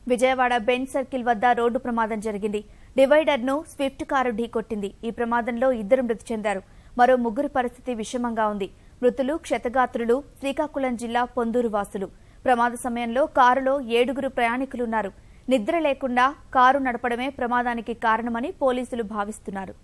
Vijayawada Benz circle వద్ద road ప్రమాదం జరిగింది. డివైడర్ ను స్విఫ్ట్ కారు ఢీకొట్టింది. ఈ ప్రమాదంలో 2 మృతి చెందారు. మరో 3 పరిస్థితి విషమంగా ఉంది. మృతులు క్షతగాత్రులు శ్రీకాకుళం జిల్లా పొందూరు వాసులు. ప్రమాద సమయంలో కారులో 7 ప్రయాణికులున్నారు. నిద్ర లేకుండా కారు నడపడమే ప్రమాదానికి కారణమని పోలీసులు భావిస్తున్నారు.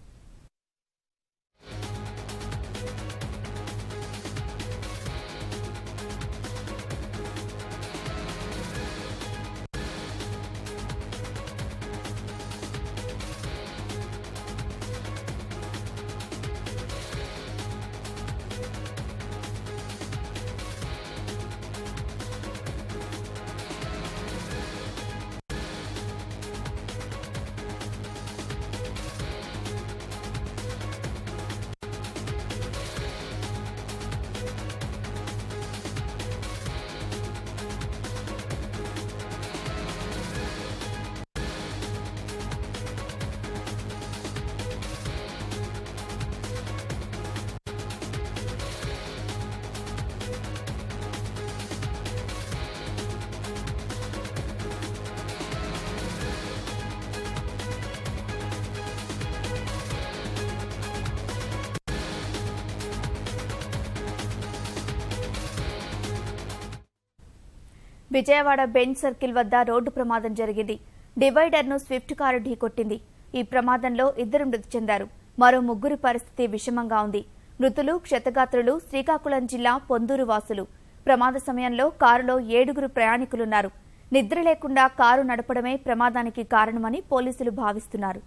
విజయవాడ బెంజ్ సర్కిల్ వద్ద రోడ్డు ప్రమాదం జరిగింది. డివైడర్ ను స్విఫ్ట్ కారు ఢీకొట్టింది. ఈ ప్రమాదంలో 2 మృతి చెందారు. మరో 3 పరిస్థితి విషమంగా ఉంది. మృతులు క్షతగాత్రులు శ్రీకాకుళం జిల్లా పొందూరు వాసులు. ప్రమాద సమయంలో కారులో 7 ప్రయాణికులున్నారు. నిద్ర లేకుండా కారు నడపడమే ప్రమాదానికి కారణమని పోలీసులు భావిస్తున్నారు.